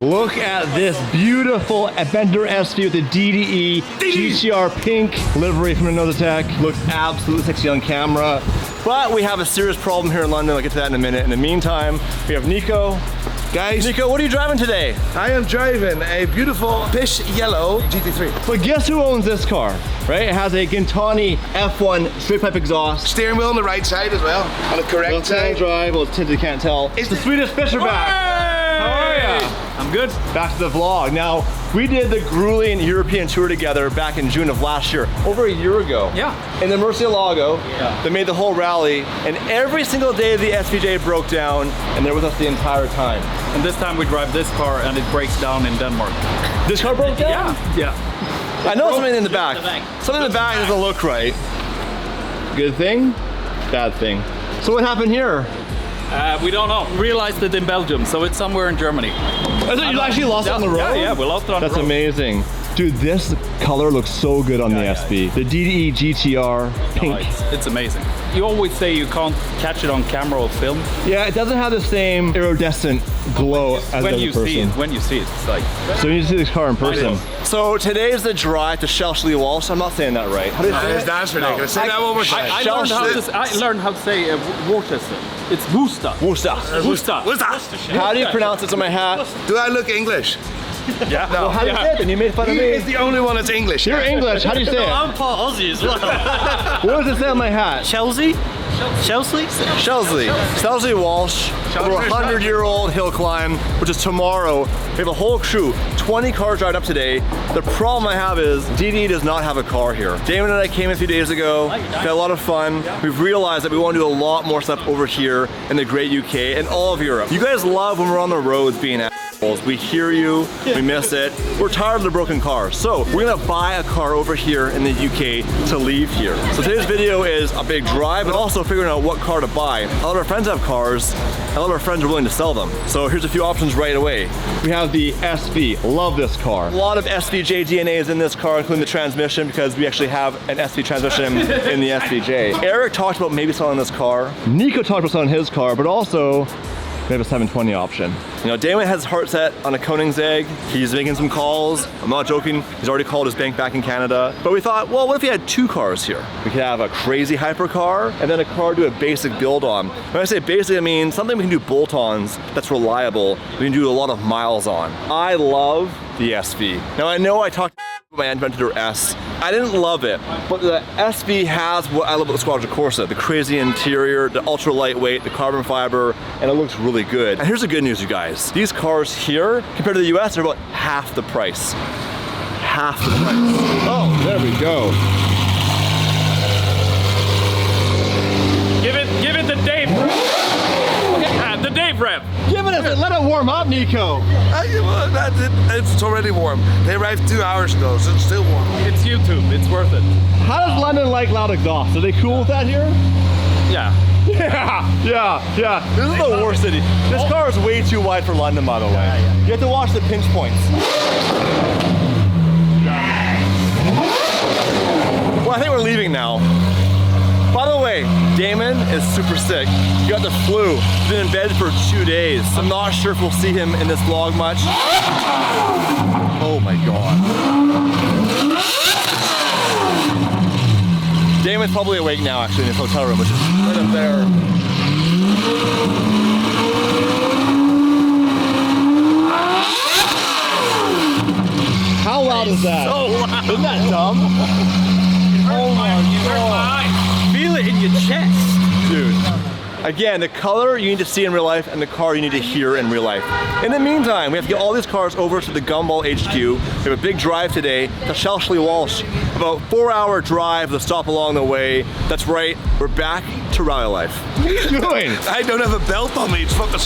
Look at this beautiful Bender SV with the DDE GTR pink livery from Another Tech. Looks absolutely sexy on camera. But we have a serious problem here in London. I'll get to that in a minute. In the meantime, we have Nico. Guys, Nico, what are you driving today? I am driving a beautiful fish yellow GT3. But guess who owns this car, right? It has a Gintani F1 straight pipe exhaust. Steering wheel on the right side as well, on the correct side. Drive, well it's tinted, you can't tell. It's the Swedish Fisher back. How are ya? I'm good. Back to the vlog. Now, we did the grueling European tour together back in June of last year, over a year ago. Yeah. In the Murcielago, they made the whole rally, and every single day the SVJ broke down, and they're with us the entire time. And this time we drive this car and it breaks down in Denmark. This car broke down? Yeah. I know something in the back. Something in the back doesn't look right. Good thing, bad thing. So what happened here? We don't know. Realized it in Belgium, so it's somewhere in Germany. You actually lost it on the road? Yeah, we lost it on the road. That's amazing. Dude, this color looks so good on the SB. The DDE GTR pink. No, it's amazing. You always say you can't catch it on camera or film. Yeah, it doesn't have the same iridescent glow as when the you person. see it. When you see it, it's like. So you need to see this car in person. So today is the drive to Shelsley, Walsh. I'm not saying that right. How do you say it? That's ridiculous. Say that one more time. I learned how to say Worcester. It's Worcester. Worcester. Worcester. How do you pronounce it on my hat? Do I look English? Yeah. No. Well, how do you say it then? You made fun of He me. is the only one that's English. You're English. How do you say it? I'm part Aussie as well. What does it say on my hat? Shelsley? Shelsley? Shelsley Walsh. Over a 100-year-old hill climb, which is tomorrow. We have a whole crew, 20 cars drive up today. The problem I have is DD does not have a car here. Damon and I came a few days ago, had a lot of fun. We've realized that we want to do a lot more stuff over here in the great UK and all of Europe. You guys love when we're on the roads being assholes. We hear you, we miss it. We're tired of the broken cars. So we're gonna buy a car over here in the UK to leave here. So today's video is a big drive, but also figuring out what car to buy. A lot of our friends have cars, and a lot of our friends are willing to sell them. So here's a few options right away. We have the SV, love this car. A lot of SVJ DNA is in this car, including the transmission, because we actually have an SV transmission in the SVJ. Eric talked about maybe selling this car. Nico talked about selling his car, but also we have a 720 option. You know, Damon has his heart set on a Koenigsegg. He's making some calls. I'm not joking. He's already called his bank back in Canada. But we thought, well, what if we had two cars here? We could have a crazy hypercar and then a car to do a basic build on. When I say basic, I mean something we can do bolt-ons that's reliable. We can do a lot of miles on. I love the SV. Now I know I talked about my Adventure S. I didn't love it, but the SV has what I love about the Squadra Corsa, the crazy interior, the ultra lightweight, the carbon fiber, and it looks really good. And here's the good news, you guys. These cars here, compared to the US, are about half the price. Half the price. Oh, there we go. Give it the Dave. The Dave rev. Give it a, let it warm up, Nico. It's already warm. They arrived 2 hours ago, so it's still warm. It's YouTube. It's worth it. How does London like loud exhaust? Are they cool with that here? Yeah. Yeah. This is the worst city. This car is way too wide for London, by the way. You have to watch the pinch points. Well, I think we're leaving now. By the way, Damon is super sick. He got the flu. He's been in bed for 2 days. I'm not sure if we'll see him in this vlog much. Oh my God. Damon's probably awake now, actually, in his hotel room, which is right up there. How loud is that? So loud. Isn't that dumb? Oh my God. Feel it in your chest. Dude. Again, the color you need to see in real life and the car you need to hear in real life. In the meantime, we have to get all these cars over to the Gumball HQ. We have a big drive today to Shelsley Walsh. About 4-hour drive, the stop along the way. That's right, we're back to rally life. What are you doing? I don't have a belt on me. It's fucking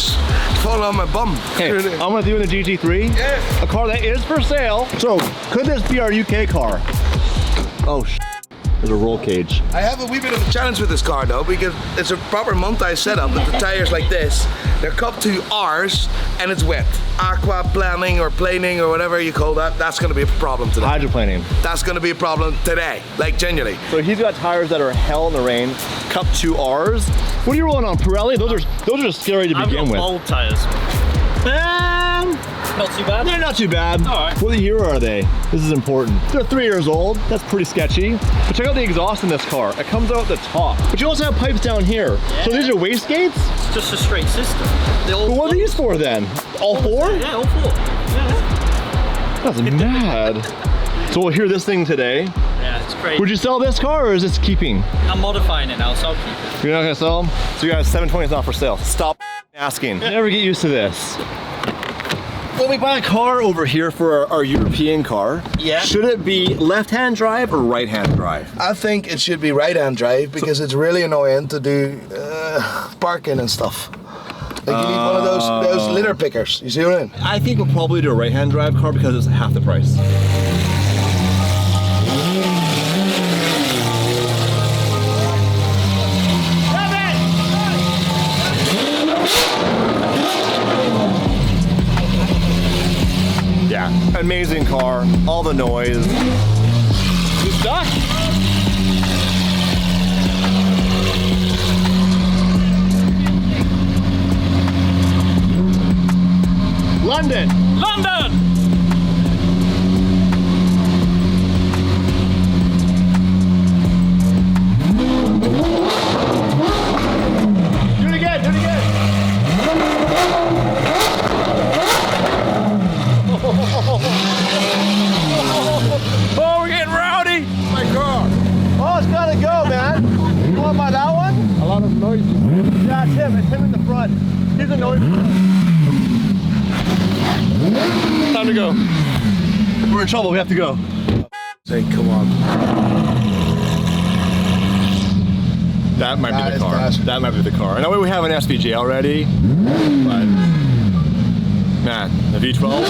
falling on my bum. Hey, I'm with you in the GT3. Yeah. A car that is for sale. So, could this be our UK car? Oh, there's a roll cage. I have a wee bit of a challenge with this car though, because it's a proper montage setup with the tires like this. They're cupped to R's and it's wet. Aquaplaning or planing or whatever you call that, that's gonna be a problem today. Hydroplaning. That's gonna be a problem today, like genuinely. So he's got tires that are hell in the rain, cupped to R's. What are you rolling on, Pirelli? Those are just scary to begin with. I've got old tires. Not too bad. They're not too bad. All right. What year are they? This is important. They're 3 years old. That's pretty sketchy. But check out the exhaust in this car. It comes out the top. But you also have pipes down here. Yeah. So these are wastegates? It's just a straight system. But what are these for then? All 4? Yeah, all 4. Yeah. That's mad. So we'll hear this thing today. Yeah, it's great. Would you sell this car or is this keeping? I'm modifying it now, so I'll keep it. You're not gonna sell them? So you guys, 720 is not for sale. Stop asking. Never get used to this. When we buy a car over here for our European car, Yeah. should it be left-hand drive or right-hand drive? I think it should be right-hand drive because it's really annoying to do parking and stuff. Like you need one of those litter pickers. You see what I mean? I think we'll probably do a right-hand drive car because it's half the price. Yeah, amazing car, all the noise. You stuck? London! London! Do it again, do it again! Oh, we're getting rowdy! My car! Oh, it's gotta go, man! You want by that one? A lot of noise. Yeah, it's him in the front. He's a noise. Time to go. We're in trouble, we have to go. Say, come on. That might be That the is car. classic. That might be the car. I know we have an SVJ already, but man, the V12.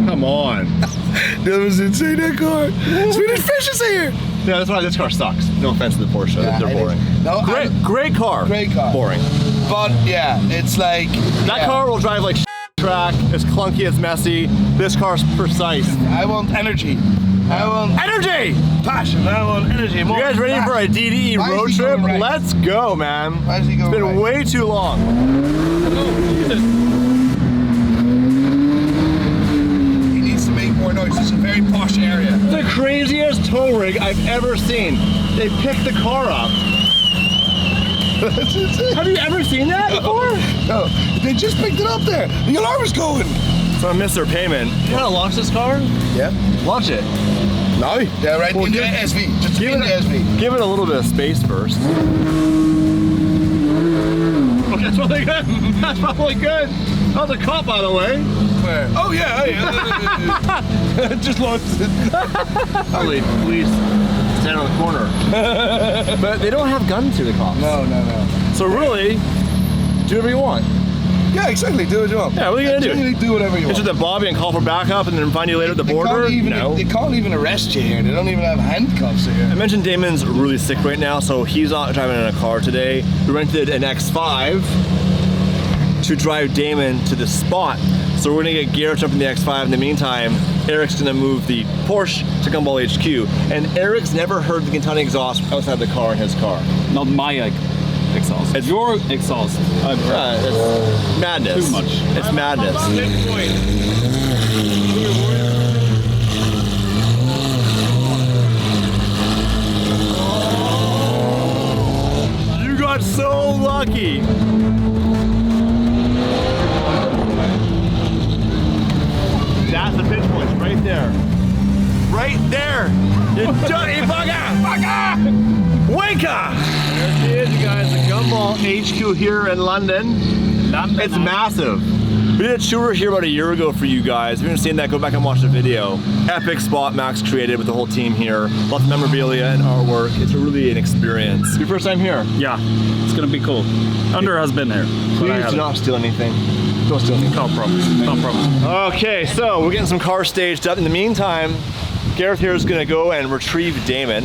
Come on. That was insane, that car. Swedish Fish is here. Yeah, that's why this car sucks. No offense to the Porsche, Yeah, they're it boring. is. No, Great car. Great car. Boring. But yeah, it's like That car will drive like track. It's clunky. It's messy. This car's precise. I want energy. I want Energy. passion. I want energy. You guys ready for a DDE Why is road he trip? going right? Let's go, man. Why is he going It's been right? way too long. He needs to make more noise. It's a very posh area. The craziest tow rig I've ever seen. They picked the car up. Have you ever seen that before? No, they just picked it up there. The alarm is going. So I missed their payment. You wanna launch this car? Yeah. Launch it. No. Yeah, right Well, into give- the SV. Just Give in it, the SV. give it a little bit of space first. Okay, that's probably good. That's probably good. That was a cop, by the way. Where? Oh yeah. Just launched it. Probably police stand on the corner. But they don't have guns here, the cops. No. So really, do whatever you want. Yeah, exactly. Do what you want. Yeah, what are you gonna do? Genuinely do whatever you want. Enter the Bobby and call for backup and then find you later at the border? They can't even arrest you here. They don't even have handcuffs I here. mentioned Damon's really sick right now, so he's not driving in a car today. We rented an X5 to drive Damon to the spot. So we're gonna get Garrett jumping the X5. In the meantime, Eric's gonna move the Porsche to Gumball HQ. And Eric's never heard the Gintani exhaust outside the car in his car. Not my exhaust. It's your exhaust. It's madness. Too much. It's madness. You got so lucky. That's the pinch points right there. Right there. You dirty bugger! Bugger! Winker! There she is, you guys. The Gumball HQ here in London. It's massive. We did a tour here about a year ago for you guys. If you haven't seen that, go back and watch the video. Epic spot Max created with the whole team here. Lots of memorabilia and artwork. It's really an experience. Your first time here? Yeah, it's gonna be cool. Under has been here. but I Please do haven't. not steal anything. Don't steal anything. No problem. No problem. Okay, so we're getting some cars staged up. In the meantime, Gareth here is gonna go and retrieve Damon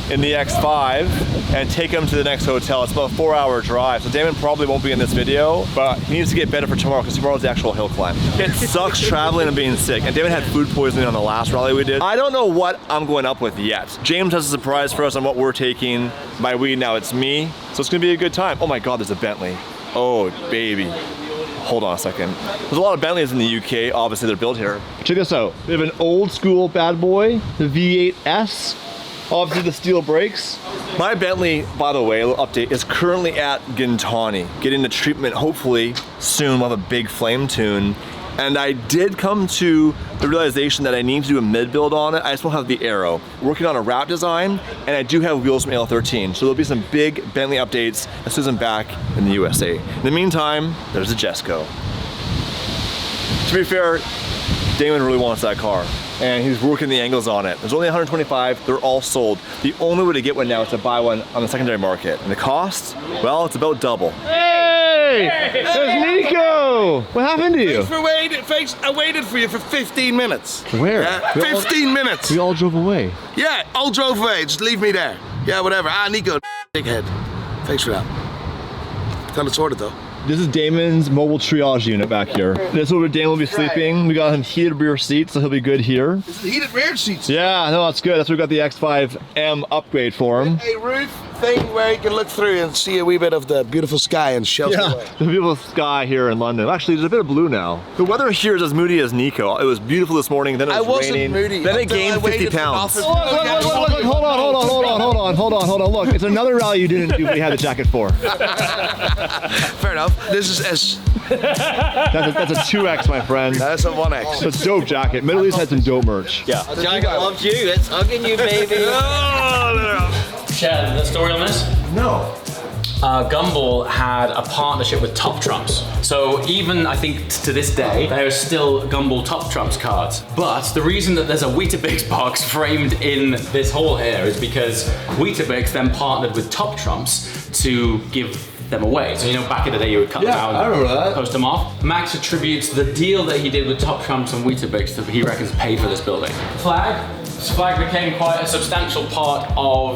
in the X5 and take him to the next hotel. It's about a 4-hour drive, so Damon probably won't be in this video, but he needs to get better for tomorrow because tomorrow's the actual hill climb. It sucks traveling and being sick, and Damon had food poisoning on the last rally we did. I don't know what I'm going up with yet. James has a surprise for us on what we're taking. By we, now it's me, so it's gonna be a good time. Oh my God, there's a Bentley. Oh, baby. hold on a second. There's a lot of Bentleys in the UK, obviously they're built here. Check this out. We have an old school bad boy, the V8S. Obviously the steel brakes. My Bentley, by the way, a little update, is currently at Gintani, getting the treatment hopefully soon. We'll have a big flame tune. And I did come to the realization that I need to do a mid-build on it. I just don't have the aero. Working on a wrap design, and I do have wheels from AL13. So there'll be some big Bentley updates as soon as I'm back in the USA. In the meantime, there's a Jesco. To be fair, Damon really wants that car, and he's working the angles on it. There's only 125, they're all sold. The only way to get one now is to buy one on the secondary market. And the cost, well, it's about double. Hey! There's Nico! What happened to you? Thanks, I waited for you for 15 minutes. Where? Yeah, 15 minutes. We all drove away. Yeah, all drove away, just leave me there. Yeah, whatever. Nico, dickhead. Thanks for that. Got it sorted though. This is Damon's mobile triage unit back here. This is where Damon will be sleeping. We got him heated rear seats, so he'll be good here. This is heated rear seats. Yeah, no, that's good. That's where we got the X5M upgrade for him. A roof thing where you can look through and see a wee bit of the beautiful sky in Shelsley. Yeah, the beautiful sky here in London. Actually, there's a bit of blue now. The weather here is as moody as Nico. It was beautiful this morning, then it was raining. Moody. Then it gained 50 pounds. Look, Hold on. Look, it's another rally you didn't do, but you had the jacket for. Fair enough. This is S. That's a 2X, my friend. That's a 1X. It's a dope jacket. Middle East had some dope merch. Yeah. The jacket loves you. It's hugging you, baby. Share the story on this? No. Gumball had a partnership with Top Trumps. So even, I think, to this day, there are still Gumball Top Trumps cards. But the reason that there's a Weetabix box framed in this hall here is because Weetabix then partnered with Top Trumps to give them away. So, you know, back in the day you would cut them out and post them off. Max attributes the deal that he did with Top Trumps and Weetabix that he reckons paid for this building. This flag became quite a substantial part of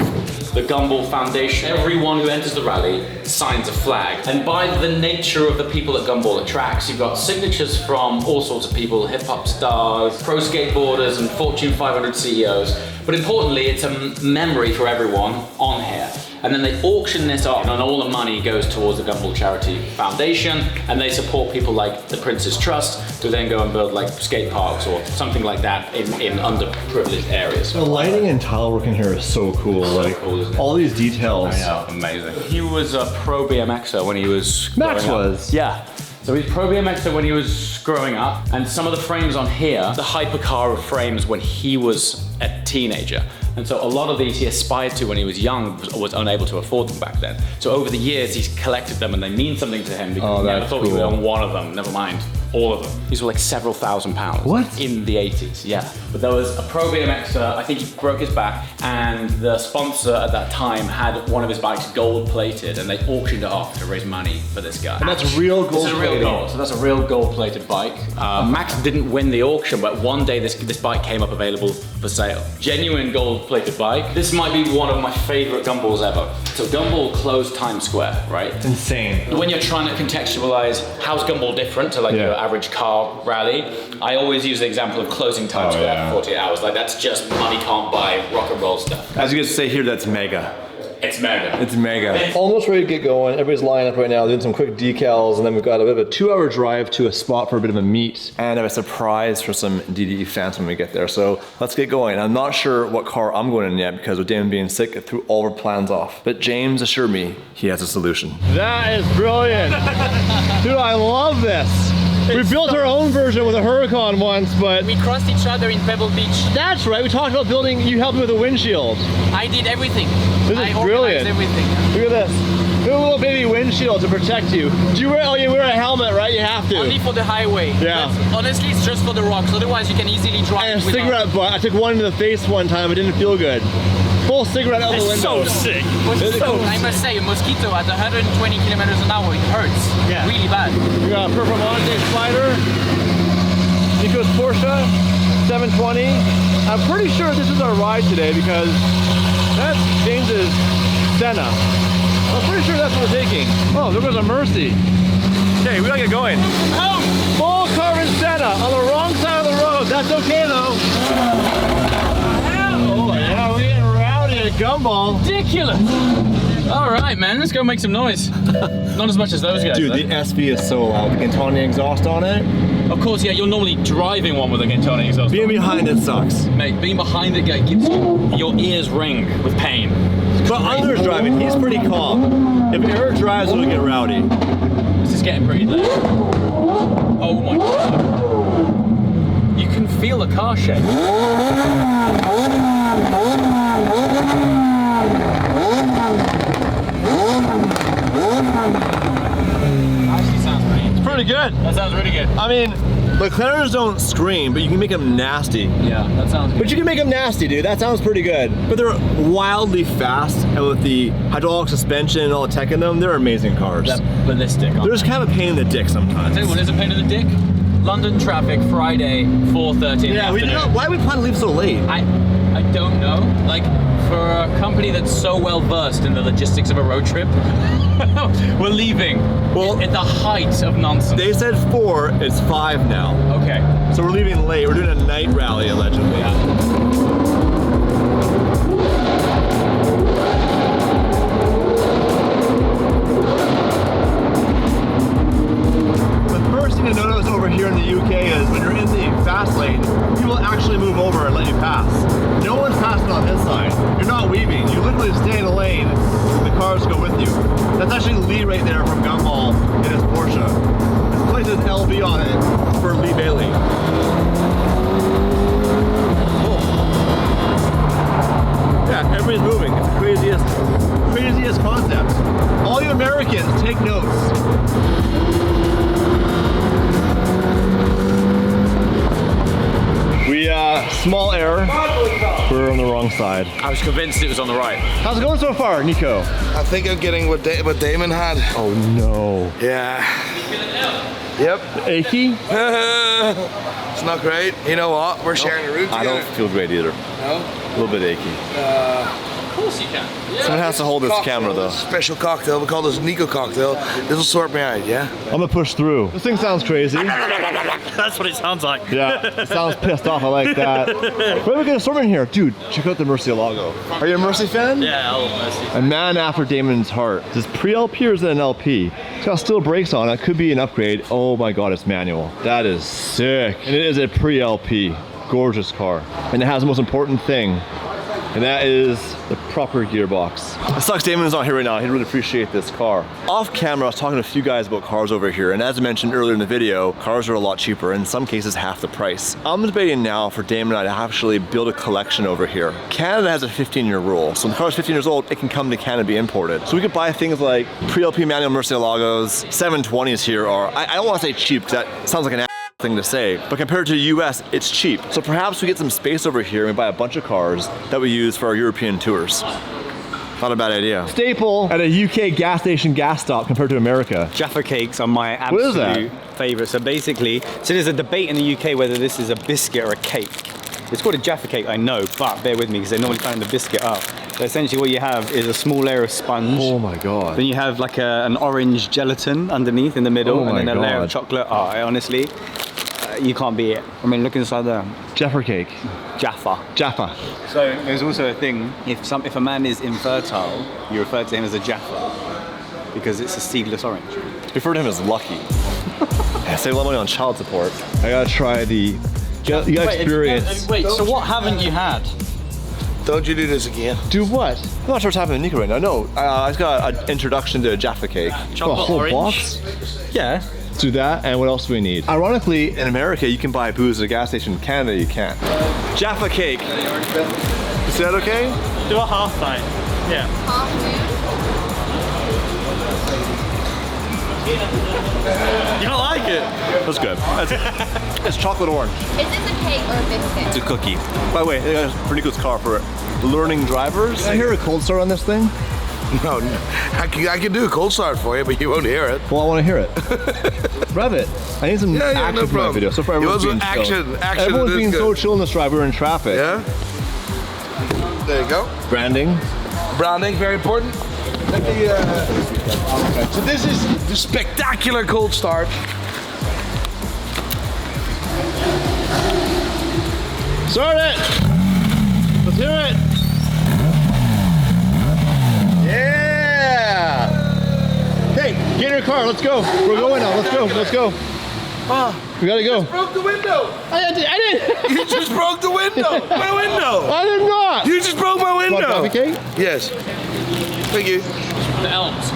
the Gumball Foundation. Everyone who enters the rally signs a flag. And by the nature of the people that Gumball attracts, you've got signatures from all sorts of people, hip-hop stars, pro skateboarders, and Fortune 500 CEOs. But importantly, it's a memory for everyone on here. And then they auction this off, and all the money goes towards the Gumball Charity Foundation, and they support people like the Prince's Trust, who then go and build like skate parks or something like that in underprivileged areas. The lighting and tile work in here is so cool. Like cool, isn't it? all these details. I know, amazing. He was a pro BMXer when he was Max growing up. was? Yeah. So he's pro BMXer when he was growing up, and some of the frames on here, the hypercar of frames when he was a teenager. And so a lot of these he aspired to when he was young, was unable to afford them back then. So over the years, he's collected them and they mean something to him because he never thought he would own one of them, never mind all of them. These were like several £1,000s. What? In the 80s, yeah. But there was a pro BMXer, I think he broke his back, and the sponsor at that time had one of his bikes gold plated, and they auctioned it off to raise money for this guy. And that's real gold This is real gold, so that's a real gold plated bike. Max didn't win the auction, but one day this bike came up available for sale. Genuine gold plated bike. This might be one of my favorite Gumballs ever. So Gumball closed Times Square, right? Insane. When you're trying to contextualize how's Gumball different to like your average car rally, I always use the example of closing Times Square for 48 hours. Like that's just money can't buy rock and roll stuff. As you guys say here, that's mega. It's mega. It's mega. Almost ready to get going. Everybody's lining up right now, doing some quick decals, and then we've got a bit of a 2-hour drive to a spot for a bit of a meet, and I have a surprise for some DDE fans when we get there. So let's get going. I'm not sure what car I'm going in yet because with Damon being sick, it threw all our plans off. But James assured me he has a solution. That is brilliant. Dude, I love this. We built our own version with a Huracan once, but we crossed each other in Pebble Beach. That's right. We talked about building. You helped me with a windshield. I did everything. This is brilliant. Everything. Look at this. Look, a little baby windshield to protect you. Do you wear? Oh, you wear a helmet, right? You have to. Only for the highway. Yeah. But honestly, it's just for the rocks. Otherwise, you can easily drive. And a cigarette butt. I took one to the face one time. It didn't feel good. Full cigarette out the window. So sick. I must say, a mosquito at 120 kilometers an hour, it hurts. Yeah. Really bad. We got a Performante Spider. Nico's Porsche 720. I'm pretty sure this is our ride today because that's James's Senna. I'm pretty sure that's what we're taking. Oh, there goes a Mercy. Okay, we gotta get going. Oh! Full carbon Senna on the wrong side of the road. That's okay though. Oh yeah, we're getting rowdy at Gumball. Ridiculous. All right, man, let's go make some noise. Not as much as those guys. Dude, the SV is so loud. The Gintoni exhaust on it. Of course, yeah, you're normally driving one with a Gintoni exhaust. Being behind it sucks. Mate, being behind it gives your ears ring with pain. But Under's driving, he's pretty calm. If Eric drives, it'll get rowdy. This is getting pretty loud. Oh my god. You can feel the car shake. Actually sounds pretty good. That sounds really good. I mean, McLarens don't scream, but you can make them nasty. Yeah, that sounds good. But you can make them nasty, dude. That sounds pretty good. But they're wildly fast, and with the hydraulic suspension and all the tech in them, they're amazing cars. They're ballistic. They're just kind of a pain in the dick sometimes. Tell you what is a pain in the dick? London traffic, Friday, 4:30 in the afternoon. Why do we plan to leave so late? I don't know. Like, for a company that's so well versed in the logistics of a road trip, we're leaving. Well, at the height of nonsense. They said 4, it's 5 now. Okay. So we're leaving late. We're doing a night rally, allegedly. Yeah. The first thing to notice over here in the UK is when you're in the fast lane, people actually move over and let you pass. No one's passing on this side. You're not weaving. You literally stay in the lane, the cars go with you. That's actually Lee right there from Gumball in his Porsche. This place has LB on it for Lee Bailey. Oh. Yeah, everybody's moving. It's the craziest concept. All you Americans, take notes. Small error. We're on the wrong side. I was convinced it was on the right. How's it going so far, Nico? I think I'm getting what Damon had. Oh no. Yeah. Yep. Achy? It's not great. You know what? We're sharing a route together. I don't feel great either. No? A little bit achy. Of course you can. Someone has to hold this camera though. Special cocktail. We call this Nico cocktail. This will sort me out, yeah? I'm gonna push through. This thing sounds crazy. That's what it sounds like. Yeah, it sounds pissed off. I like that. Where are we gonna storm in here? Dude, check out the Murcielago. Are you a Mercy fan? Yeah, I'll Mercy. A man after Damon's heart. Is this pre-LP or is it an LP? It's got steel brakes on. That could be an upgrade. Oh my god, it's manual. That is sick. And it is a pre-LP. Gorgeous car. And it has the most important thing. And that is the proper gearbox. It sucks Damon is not here right now. He'd really appreciate this car. Off camera, I was talking to a few guys about cars over here, and as I mentioned earlier in the video, cars are a lot cheaper, in some cases half the price. I'm debating now for Damon and I to actually build a collection over here. Canada has a 15-year rule, so when the car's 15 years old, it can come to Canada and be imported. So we could buy things like pre-LP manual Murcielagos, 720s here are, I don't want to say cheap, because that sounds like an thing to say, but compared to the US, it's cheap. So perhaps we get some space over here and we buy a bunch of cars that we use for our European tours. Not a bad idea. Staple at a UK gas station gas stop compared to America. Jaffa cakes are my absolute favorite. So basically, there's a debate in the UK whether this is a biscuit or a cake. It's called a Jaffa cake, I know, but bear with me because they're normally cutting the biscuit up. So essentially what you have is a small layer of sponge. Oh my god. Then you have like an orange gelatin underneath in the middle, and then a layer God. of chocolate. Oh, honestly, you can't beat it. I mean, look inside there. Jaffa cake. Jaffa. Jaffa. So there's also a thing, if a man is infertile, you refer to him as a Jaffa because it's a seedless orange. Refer to him as lucky. I save a lot of money on child support. I gotta try the, you gotta experience. Wait, so what haven't you had? Don't you do this again. Do what? I'm not sure what's happening to Nico right now. No, I just got an introduction to a Jaffa cake. Chocolate a whole orange? box? Yeah. Let's do that, and what else do we need? Ironically, in America, you can buy booze at a gas station. In Canada, you can't. Jaffa cake. Is that okay? Do a half pint. Yeah. You don't like it? That's good. It's chocolate orange. Is this a cake or a biscuit? It's a cookie. By the way, for Nico's car for learning drivers. Can I hear a cold start on this thing? No, I can do a cold start for you, but you won't hear it. Well, I want to hear it. Rev it. I need some action no for my problem. video. So far, everyone's being chill. Everyone's being so chill in this drive. We're in traffic. Yeah? There you go. Branding. Branding, very important. Let me, so this is the spectacular cold start. Start it. Let's hear it. Yeah. Get in your car, let's go. We're going now, let's go, let's go. We gotta go. Broke the window. I didn't. You just broke the window. My window. I did not. You just broke my window. Want coffee cake? Yes. Thank you. The elms.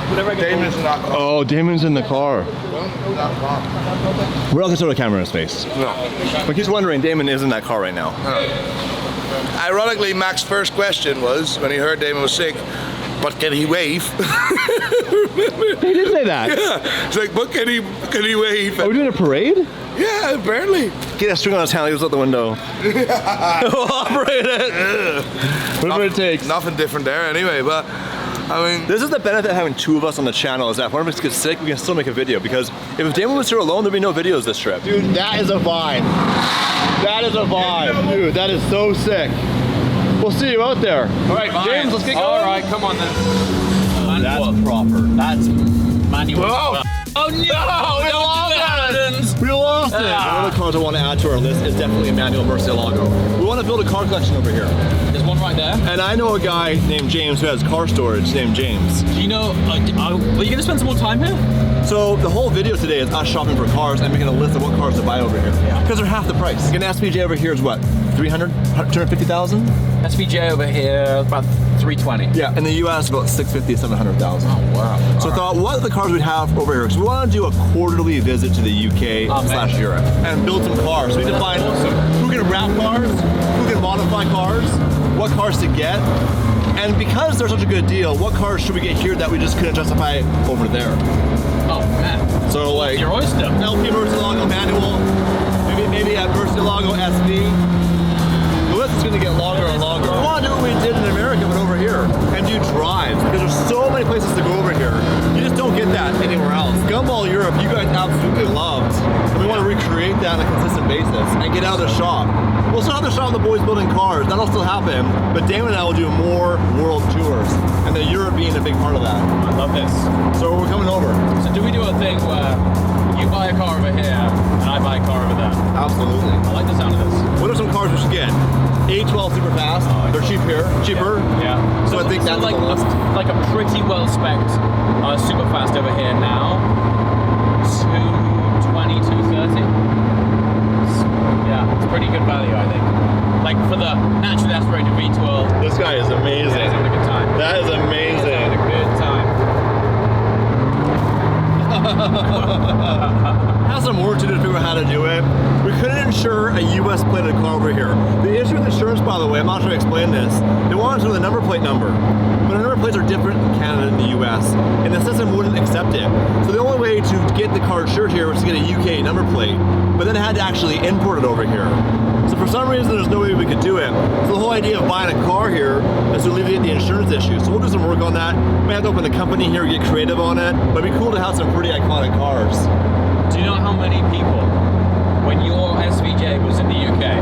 Damon's in that car. Oh, Damon's in the car. We're not gonna throw a camera in his face. No. But he's wondering, Damon is in that car right now. Ironically, Mac's first question was, when he heard Damon was sick, but can he wave? He did say that. Yeah. It's like, but can he wave? Are we doing a parade? Yeah, apparently. Get a string on his hand, he was out the window. We'll operate it. Whatever it takes. Nothing different there anyway, but I mean, This is the benefit of having two of us on the channel, is that if one of us gets sick, we can still make a video, because if Damon was here alone, there'd be no videos this trip. Dude, that is a vibe. That is a vibe. Dude, that is so sick. We'll see you out there. All right, James, let's get going. All right, come on then. That's proper. That's manual. Whoa. Oh no! We lost it. One of the cars I want to add to our list is definitely a manual Murcielago. We want to build a car collection over here. There's one right there. And I know a guy named James who has car storage named James. Do you know? Are you going to spend some more time here? So the whole video today is us shopping for cars and making a list of what cars to buy over here. Because they're half the price. An SVJ over here is what? 300? 250,000? SVJ over here about 320. Yeah. In the US, about 650, 700,000. Oh wow. So I thought, what are the cars we'd have over here? Because we want to do a quarterly visit to the UK/Europe and build some cars. So we need to find who can wrap cars, who can modify cars, what cars to get. And because they're such a good deal, what cars should we get here that we just couldn't justify over there? Oh man. So like Your oyster. LP Murcielago manual, maybe a Murcielago SV. The list is going to get longer and longer. We want to do what we did in America, but over here, and do drives, because there's so many places to go over here. You just don't get that anywhere else. Gumball Europe, you guys absolutely loved, and we want to recreate that on a consistent basis and get out of the shop. We'll still have the shop of the boys building cars. That'll still happen, but Damon and I will do more world tours, and the Europe being a big part of that. I love this. So we're coming over. So do we do a thing where you buy a car over here and I buy a car over there? Absolutely. I like the sound of this. What are some cars we should get? A12 super fast. They're cheaper. Yeah. So I think that's like the list. like a pretty well spec'd super fast over here now. 220, 230. Yeah, it's pretty good value, I think. Like for the naturally aspirated V12. This guy is amazing. Yeah, he's having a good time. That is He's amazing. having a good time. Has some work to do to figure out how to do it. We couldn't insure a US plated car over here. The issue with insurance, by the way, I'm not sure I explained this. They wanted to know the number plate number. But our number plates are different in Canada and the US, and the system wouldn't accept it. So the only way to get the car insured here was to get a UK number plate, but then it had to actually import it over here. So for some reason, there's no way we could do it. So the whole idea of buying a car here is to alleviate the insurance issue. So we'll do some work on that. We have to open the company here, get creative on it, but it'd be cool to have some pretty iconic cars. Do you know how many people, when your SVJ was in the UK,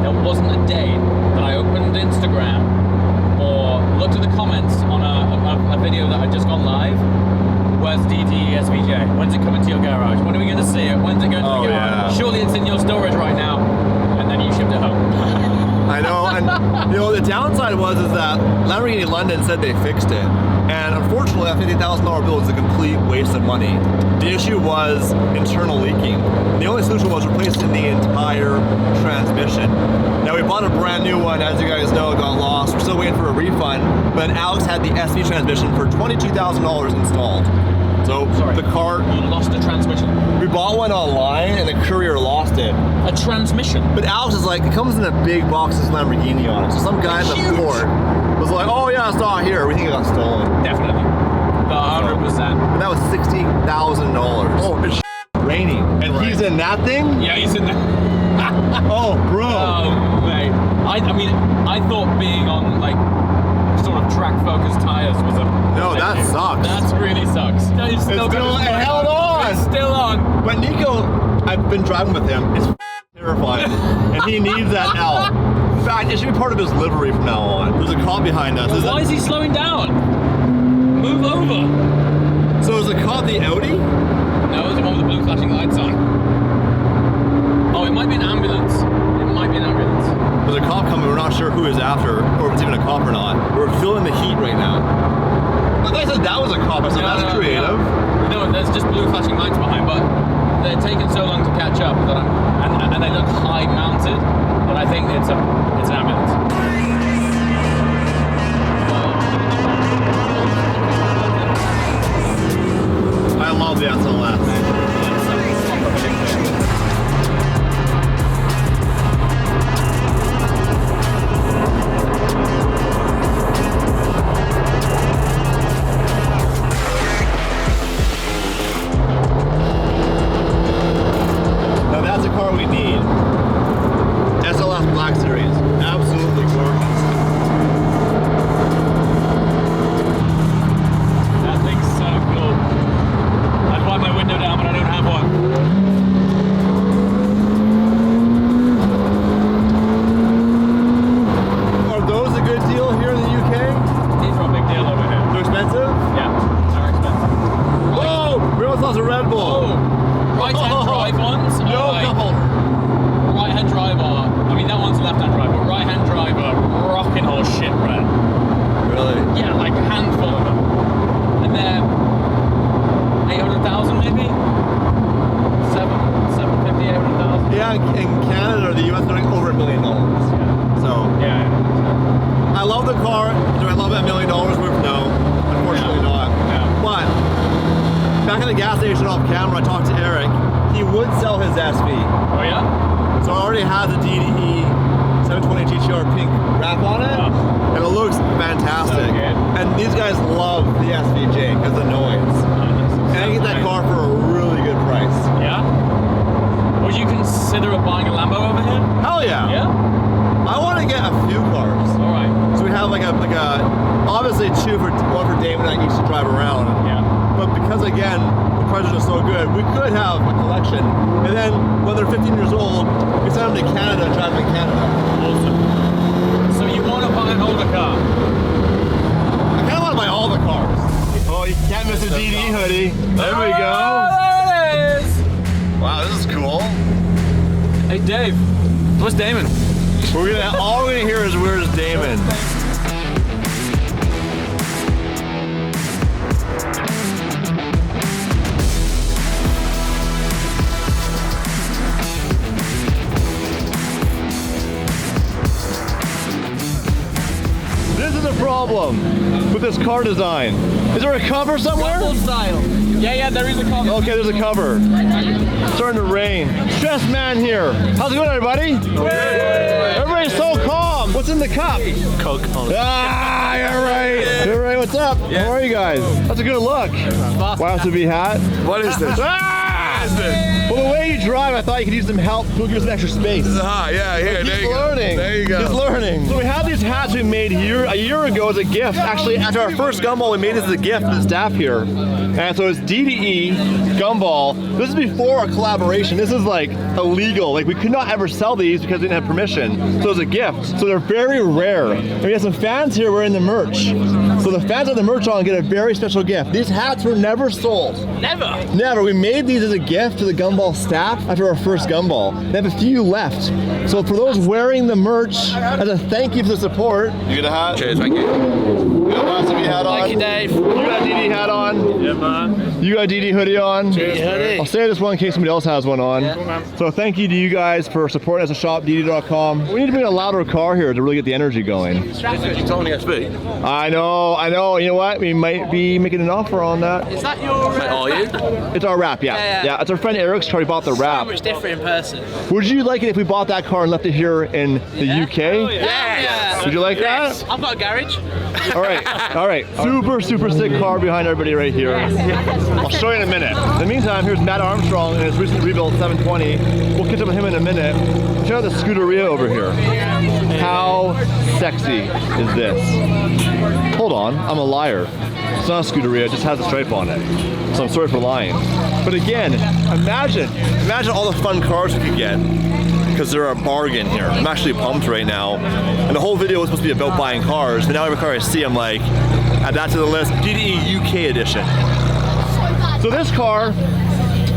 there wasn't a day that I opened Instagram or looked at the comments on a video that had just gone live? Where's DD SVJ? When's it coming to your garage? When are we going to see it? When's it going to the garage? Yeah. Surely it's in your storage right now. And then you shipped it home. I know, and you know, the downside was is that Lamborghini London said they fixed it. And unfortunately, that $50,000 bill was a complete waste of money. The issue was internal leaking. The only solution was replacing the entire transmission. Now we bought a brand new one, as you guys know, it got lost. We're still waiting for a refund, but Alex had the SV transmission for $22,000 installed. So Sorry. the car, You lost the transmission. we bought one online and the courier lost it. A transmission? But Alex is like, it comes in a big box with Lamborghini on it. So some guy in the Huge. port was like, oh yeah, it's not here. We think it got stolen. Definitely. 100%. And that was $60,000. Oh, it's raining. And he's in that thing? Yeah, he's in there. Oh, bro. Oh, mate. I mean, I thought being on, like, sort of track-focused tires was a... No, that sucks. That really sucks. No, you've still It's got still- it held on. It's still on. But Nico, I've been driving with him. It's terrifying. And he needs that L. In fact, it should be part of his livery from now on. There's a cop behind us. Why is he slowing down? Move over. So is the cop the Audi? No, it's the one with the blue flashing lights on. Oh, it might be an ambulance. It might be an ambulance. There's a cop coming. We're not sure who is after, or if it's even a cop or not. We're feeling the heat right now. I said that was a cop. I said that's creative. No, there's just blue flashing lights behind, but they're taking so long to catch up that and they look high mounted that I think it's an ambulance. I love the SLS. Now that's a car we need. SLS Black Series. Absolutely gorgeous. That thing's so cool. I'd wipe my window down, but I don't have one. Are those a good deal here in the UK? These are a big deal over here. They're expensive? Yeah, they're expensive. Whoa! We almost lost a Red Bull. Oh, right-hand drive ones. No couple. Right-hand drive are, I mean that one's left-hand drive, but right-hand drive are rocking horse shit red. Really? Yeah, like a handful of them. And they're 800,000 maybe? 750, 800,000? Yeah, in Canada or the US, they're like over $1 million. So, Yeah. I love the car. Do I love it $1 million worth? No, unfortunately not. Yeah. But, back at the gas station off camera, I talked to Eric. He would sell his SV. Oh yeah? So it already has a DDE 720 GTR pink wrap on it. Yeah. And it looks fantastic. So good. And these guys love the SVJ because of the noise. And I get that car for a really good price. Yeah? Would you consider buying a Lambo over here? Hell yeah. Yeah? I want to get a few cars. Alright. So we have like a obviously one for Damon and I each to drive around. Yeah. But because again, the prices are so good, we could have a collection. And then when they're 15 years old, we send them to Canada and drive them in Canada. Awesome. So you want to buy an older car? I kind of want to buy all the cars. Oh, you can't miss a DD hoodie. There we go. There it is! Wow, this is cool. Hey Dave, where's Damon? All we're gonna hear is where's Damon. This is a problem with this car design. Is there a cover somewhere? style. Yeah, there is a car. Okay, there's a cover. It's starting to rain. Stress man here. How's it going, everybody? Everybody's so calm. What's in the cup? Coke. Ah, you're right. You're right. What's up? How are you guys? That's a good look. YSB hat. What is this? Well, the way you drive, I thought you could use some help. We'll give us some extra space. Ah, yeah, here, there you learning. go. There you go. Just learning. So we have these hats we made here a year ago as a gift. Actually, after our first Gumball, we made this as a gift to the staff here. And so it's DDE, Gumball. This is before our collaboration. This is like illegal. Like we could not ever sell these because we didn't have permission. So it's a gift. So they're very rare. And we have some fans here wearing the merch. So the fans of the merch on get a very special gift. These hats were never sold. Never. Never. We made these as a gift to the Gumball staff after our first Gumball. They have a few left. So for those wearing the merch, as a thank you for the support, you get a hat. Cheers, thank you. You got a YSB hat on. Thank you, Dave. You got a DD hat on. Yeah, man. You got a DD hoodie on. Cheers, hoodie. I'll say this one in case somebody else has one on. So thank you to you guys for supporting us at shopdd.com. We need to bring a louder car here to really get the energy going. You told me SB. I know. You know what? We might be making an offer on that. Is that your... Are you? It's our wrap, yeah. Yeah. It's our friend Eric's car. He bought the wrap. So much different in person. Would you like it if we bought that car and left it here in the UK? Yeah. Would you like that? I've got a garage. All right. Super sick car behind everybody right here. I'll show you in a minute. In the meantime, here's Matt Armstrong in his recently rebuilt 720. We'll catch up with him in a minute. Check out the Scuderia over here. How sexy is this? Hold on, I'm a liar. It's not a Scuderia, it just has a stripe on it. So I'm sorry for lying. But again, imagine all the fun cars we could get. Because they're a bargain here. I'm actually pumped right now. And the whole video was supposed to be about buying cars, but now every car I see, I'm like, add that to the list. DDE UK edition. So this car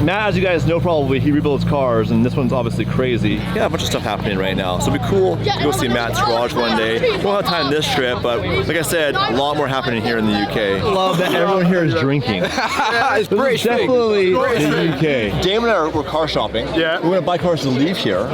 Matt, as you guys know probably, he rebuilds cars, and this one's obviously crazy. Yeah, a bunch of stuff happening right now. So it'd be cool to go see Matt's garage one day. We won't have time this trip, but like I said, a lot more happening here in the UK. I love that everyone here is drinking. It's British. Definitely the UK. Damon and I were car shopping. Yeah. We're gonna buy cars to leave here.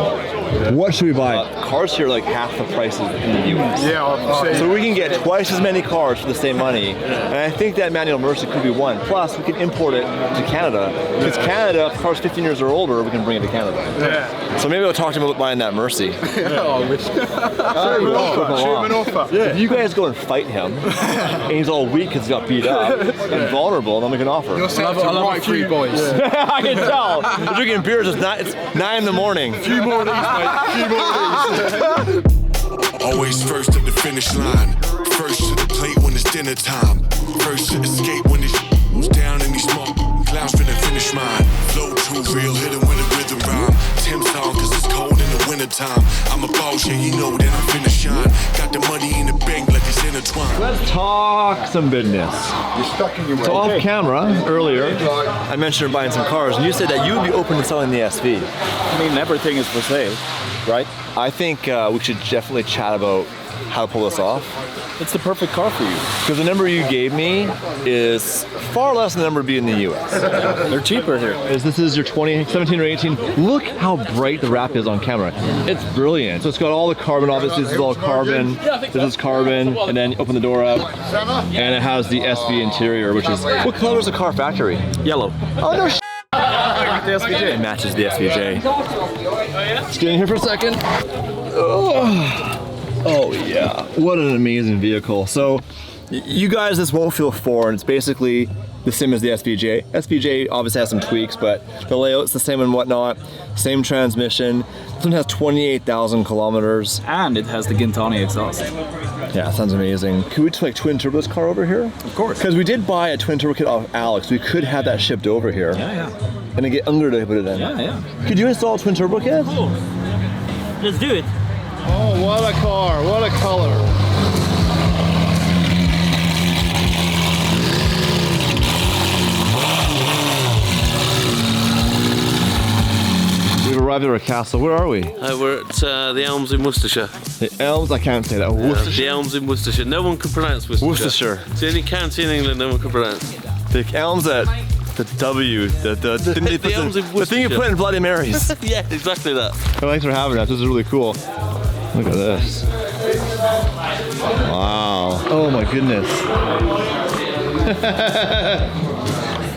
What should we buy? Cars here are like half the prices in the US. Yeah, so we can get twice as many cars for the same money. And I think that manual Mercy could be one. Plus, we can import it to Canada. Because Canada, if the car's 15 years or older, we can bring it to Canada. Yeah. So maybe I'll talk to him about buying that Mercy. If you guys go and fight him, and he's all weak because he got beat up and vulnerable, then we can offer. You'll sell to right free boys. I can tell. We're drinking beers. It's 9 in the morning. Few more of these, mate. Few more of these. Always first at the finish line. First to the plate when it's dinner time. First to escape when it's down in these smoke clouds finna finish mine. Flow too real, hit it with a rhythm rhyme. Tim's on cause it's cold in the winter time. I'm a boss, yeah, you know that I'm finna shine. Got the money in the bank like it's intertwined. Let's talk some business. You're stuck in your way. So off camera, earlier, I mentioned buying some cars, and you said that you would be open to selling the SV. I mean, everything is for sale, right? I think we should definitely chat about how to pull this off. It's the perfect car for you. Because the number you gave me is far less than the number to be in the US. They're cheaper here. This is your 2017 or 18. Look how bright the wrap is on camera. It's brilliant. So it's got all the carbon, obviously this is all carbon. This is carbon, and then you open the door up, and it has the SV interior, which is, what color is the car factory? Yellow. Oh no, the SVJ. It matches the SVJ. Let's get in here for a second. Oh yeah, what an amazing vehicle. So you guys, this won't feel foreign. It's basically the same as the SVJ. SVJ obviously has some tweaks, but the layout's the same and whatnot. Same transmission. This one has 28,000 kilometers. And it has the Gintani exhaust. Yeah, sounds amazing. Could we just like twin turbo this car over here? Of course. Because we did buy a twin turbo kit off Alex. We could have that shipped over here. Yeah. And then get Unger to put it in. Yeah. Could you install a twin turbo kit? Let's do it. Oh, what a car, what a color. We've arrived at our castle. Where are we? We're at the Elms in Worcestershire. The Elms? I can't say that. Worcestershire? The Elms in Worcestershire. No one can pronounce Worcestershire. It's the only county in England no one can pronounce. The Elms at the W. The Elms in Worcestershire. The thing you put in Bloody Marys. Yeah, exactly that. Well, thanks for having us. This is really cool. Look at this. Wow. Oh my goodness.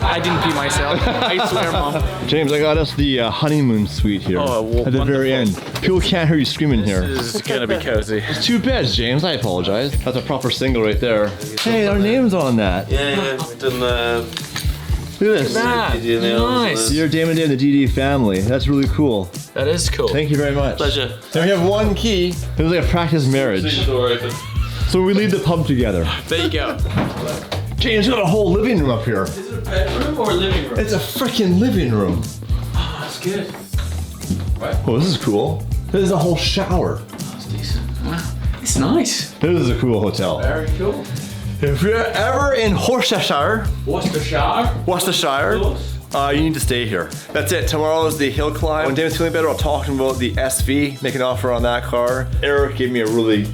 I didn't pee myself. I swear, Mom. James, I got us the honeymoon suite here. At the very end. People can't hear you screaming here. This is gonna be cozy. It's 2 beds, James. I apologize. That's a proper single right there. Hey, our name's on that. Yeah, done Look at this. Nice. You're Damon Day of the DD family. That's really cool. That is cool. Thank you very much. Pleasure. And we have one key. It was like a practice marriage. So we leave the pub together. There you go. James, you got a whole living room up here. Is it a bedroom or a living room? It's a freaking living room. Oh, that's good. Oh, this is cool. This is a whole shower. That's decent. Wow. It's nice. This is a cool hotel. Very cool. If you're ever in Worcestershire, Worcestershire, you need to stay here. That's it. Tomorrow is the hill climb. When Damon's feeling better, I'll talk to him about the SV, make an offer on that car. Eric gave me a really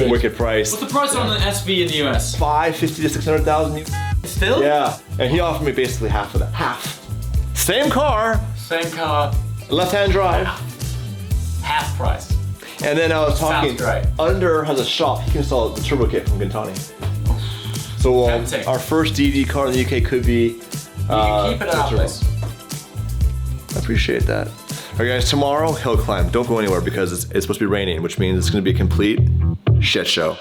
wicked price. What's the price on the SV in the US? 550 to 600,000. Still? Yeah, and he offered me basically half of that. Half. Same car, Same car, left-hand drive. half price. And then I was talking, Sounds great. Under has a shop, he can install the turbo kit from Gintani. So Tempting. our first DD car in the UK could be You can keep it at turbo. this. I appreciate that. All right guys, tomorrow, hill climb. Don't go anywhere because it's supposed to be raining, which means it's gonna be a complete shit show.